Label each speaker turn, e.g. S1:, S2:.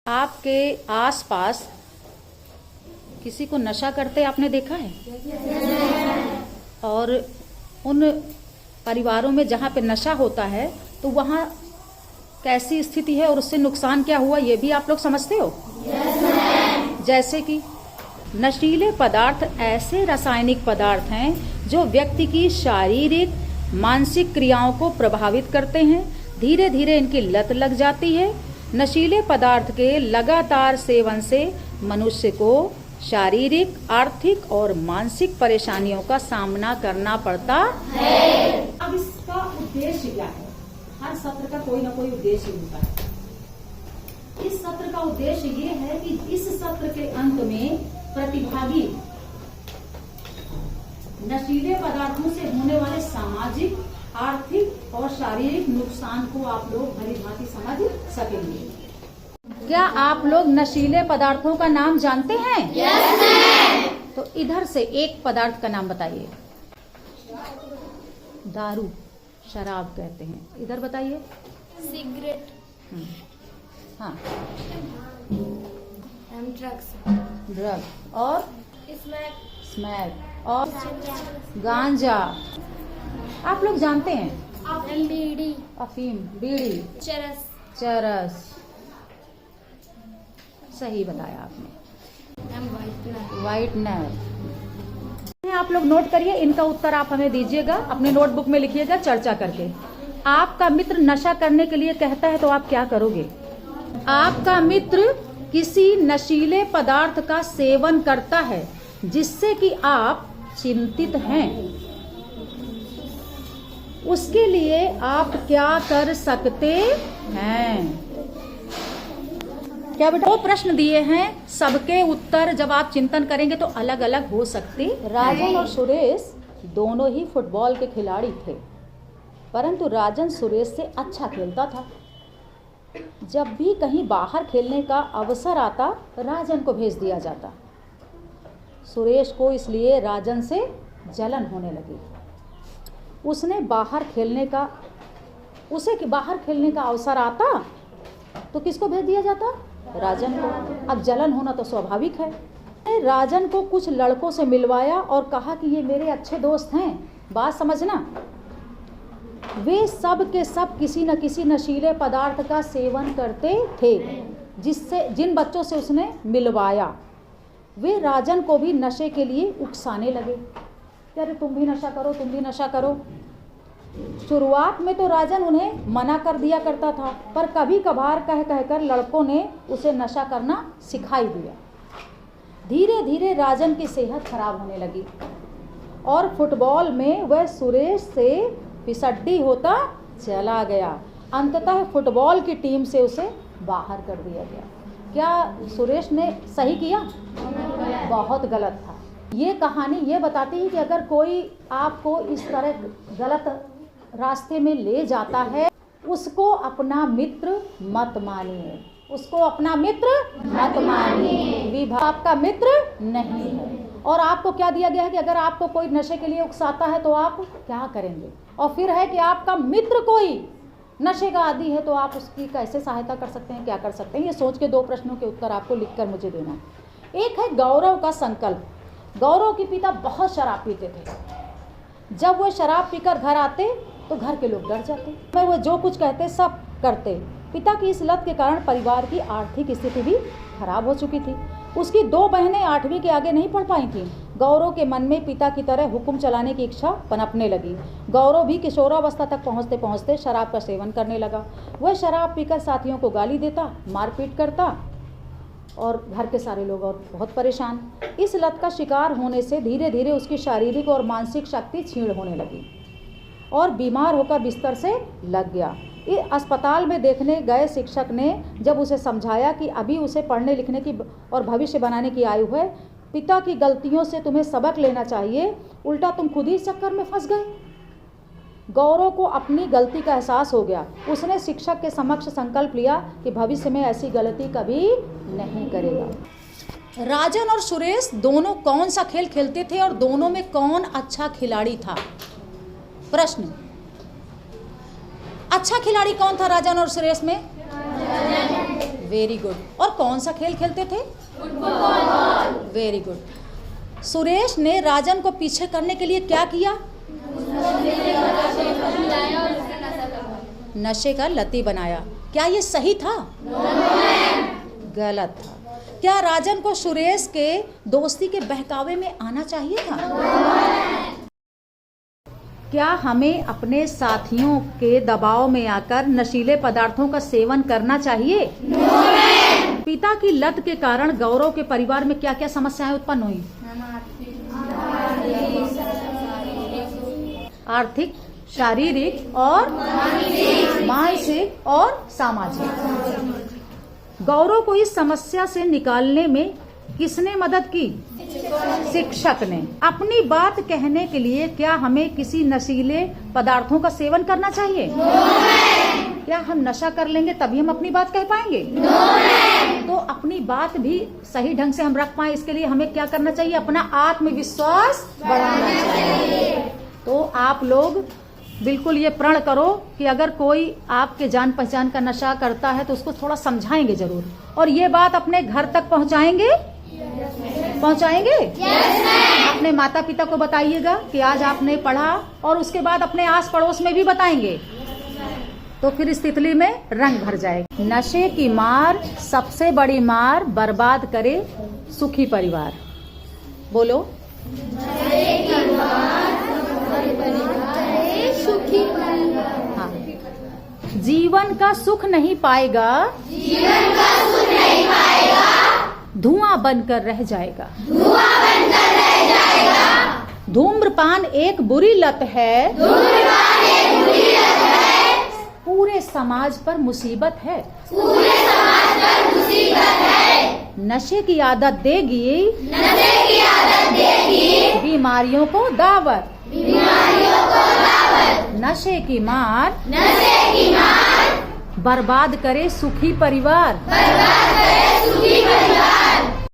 S1: आपके आसपास किसी को नशा करते आपने देखा है? और उन परिवारों में जहाँ पे नशा होता है तो वहाँ कैसी स्थिति है और उससे नुकसान क्या हुआ, ये भी आप लोग समझते हो? जैसे कि नशीले पदार्थ ऐसे रासायनिक पदार्थ हैं जो व्यक्ति की शारीरिक मानसिक क्रियाओं को प्रभावित करते हैं। धीरे धीरे इनकी लत लग जाती है। नशीले पदार्थ के लगातार सेवन से मनुष्य को शारीरिक, आर्थिक और मानसिक परेशानियों का सामना करना पड़ता है। अब इसका उद्देश्य क्या है? हर सत्र का कोई ना कोई उद्देश्य होता है। इस सत्र का उद्देश्य ये है कि इस सत्र के अंत में प्रतिभागी नशीले पदार्थों से होने वाले सामाजिक, आर्थिक और शारीरिक नुकसान को आप लोग भली भांति समझ सकेंगे। क्या आप लोग नशीले पदार्थों का नाम जानते हैं? यस। तो इधर से एक पदार्थ का नाम बताइए। दारू, शराब कहते हैं। इधर बताइए।
S2: सिगरेट।
S1: हाँ। ड्रग और स्मैक और गांजा। आप लोग जानते हैं?
S2: बीड़ी,
S1: अफीम, बीड़ी, चरस। सही बताया आपने। व्हाइटनर। आप लोग नोट करिए, इनका उत्तर आप हमें दीजिएगा, अपने नोटबुक में लिखिएगा चर्चा करके। आपका मित्र नशा करने के लिए कहता है तो आप क्या करोगे? आपका मित्र किसी नशीले पदार्थ का सेवन करता है जिससे कि आप चिंतित हैं, उसके लिए आप क्या कर सकते हैं? क्या बेटा? वो प्रश्न दिए हैं, सबके उत्तर जब आप चिंतन करेंगे तो अलग अलग हो सकते। राजन और सुरेश दोनों ही फुटबॉल के खिलाड़ी थे, परंतु राजन सुरेश से अच्छा खेलता था। जब भी कहीं बाहर खेलने का अवसर आता, राजन को भेज दिया जाता। सुरेश को इसलिए राजन से जलन होने लगी। उसे बाहर खेलने का अवसर आता तो किसको भेज दिया जाता? राजन को। अब जलन होना तो स्वाभाविक है। राजन को कुछ लड़कों से मिलवाया और कहा कि ये मेरे अच्छे दोस्त हैं, बात समझना। वे सब के सब किसी न किसी नशीले पदार्थ का सेवन करते थे। जिन बच्चों से उसने मिलवाया वे राजन को भी नशे के लिए उकसाने लगे। अरे तुम भी नशा करो, तुम भी नशा करो। शुरुआत में तो राजन उन्हें मना कर दिया करता था, पर कभी कभार कहकर लड़कों ने उसे नशा करना सिखा ही दिया। धीरे धीरे राजन की सेहत खराब होने लगी और फुटबॉल में वह सुरेश से फिसड्डी होता चला गया। अंततः फुटबॉल की टीम से उसे बाहर कर दिया गया। क्या सुरेश ने सही किया? बहुत गलत था। ये कहानी ये बताती है कि अगर कोई आपको इस तरह गलत रास्ते में ले जाता है, उसको अपना मित्र मत मानिए। उसको अपना मित्र मत मानिए। विभा आपका मित्र नहीं है। और आपको क्या दिया गया है कि अगर आपको कोई नशे के लिए उकसाता है तो आप क्या करेंगे? और फिर है कि आपका मित्र कोई नशे का आदी है तो आप उसकी कैसे सहायता कर सकते हैं, क्या कर सकते हैं? ये सोच के दो प्रश्नों के उत्तर आपको लिखकर मुझे देना। एक है गौरव का संकल्प। गौरव के पिता बहुत शराब पीते थे। जब वो शराब पीकर घर आते तो घर के लोग डर जाते। वो जो कुछ कहते सब करते। पिता की इस लत के कारण परिवार की आर्थिक स्थिति भी खराब हो चुकी थी। उसकी दो बहनें 8वीं के आगे नहीं पढ़ पाई थीं। गौरव के मन में पिता की तरह हुक्म चलाने की इच्छा पनपने लगी। गौरव भी किशोरावस्था तक पहुँचते पहुँचते शराब का सेवन करने लगा। वह शराब पीकर साथियों को गाली देता, मारपीट करता और घर के सारे लोग और बहुत परेशान। इस लत का शिकार होने से धीरे धीरे उसकी शारीरिक और मानसिक शक्ति क्षीण होने लगी और बीमार होकर बिस्तर से लग गया। अस्पताल में देखने गए शिक्षक ने जब उसे समझाया कि अभी उसे पढ़ने लिखने की और भविष्य बनाने की आयु है, पिता की गलतियों से तुम्हें सबक लेना चाहिए, उल्टा तुम खुद ही इस चक्कर में फंस गए। गौरव को अपनी गलती का एहसास हो गया। उसने शिक्षक के समक्ष संकल्प लिया कि भविष्य में ऐसी गलती कभी नहीं करेगा। राजन और सुरेश दोनों कौन सा खेल खेलते थे और दोनों में कौन अच्छा खिलाड़ी था? प्रश्न, अच्छा खिलाड़ी कौन था राजन और सुरेश में? Very good. और कौन सा खेल खेलते थे? फुटबॉल। Very good. सुरेश ने राजन को पीछे करने के लिए क्या किया? नशे का लती बनाया। क्या ये सही था? गलत था। क्या राजन को सुरेश के दोस्ती के बहकावे में आना चाहिए था? क्या हमें अपने साथियों के दबाव में आकर नशीले पदार्थों का सेवन करना चाहिए? पिता की लत के कारण गौरव के परिवार में क्या क्या समस्याएं उत्पन्न हुई? आर्थिक, शारीरिक और मानसिक और सामाजिक। गौरव को इस समस्या से निकालने में किसने मदद की? शिक्षक ने। अपनी बात कहने के लिए क्या हमें किसी नशीले पदार्थों का सेवन करना चाहिए? क्या हम नशा कर लेंगे तभी हम अपनी बात कह पाएंगे? तो अपनी बात भी सही ढंग से हम रख पाए, इसके लिए हमें क्या करना चाहिए? अपना आत्मविश्वास बढ़ाना चाहिए। तो आप लोग बिल्कुल ये प्रण करो कि अगर कोई आपके जान पहचान का नशा करता है तो उसको थोड़ा समझाएंगे जरूर, और ये बात अपने घर तक पहुंचाएंगे। पहुंचाएंगे? अपने माता पिता को बताइएगा कि आज आपने पढ़ा, और उसके बाद अपने आस पड़ोस में भी बताएंगे, तो फिर इस तितली में रंग भर जाएगा। नशे की मार, सबसे बड़ी मार, बर्बाद करे सुखी परिवार। बोलो। हाँ। जीवन का सुख नहीं पाएगा, धुआं बनकर रह जाएगा। धूम्रपान एक बुरी लत है, पूरे समाज पर मुसीबत है। नशे की आदत देगी बीमारियों को दावत। नशे की मार बर्बाद करे सुखी परिवार।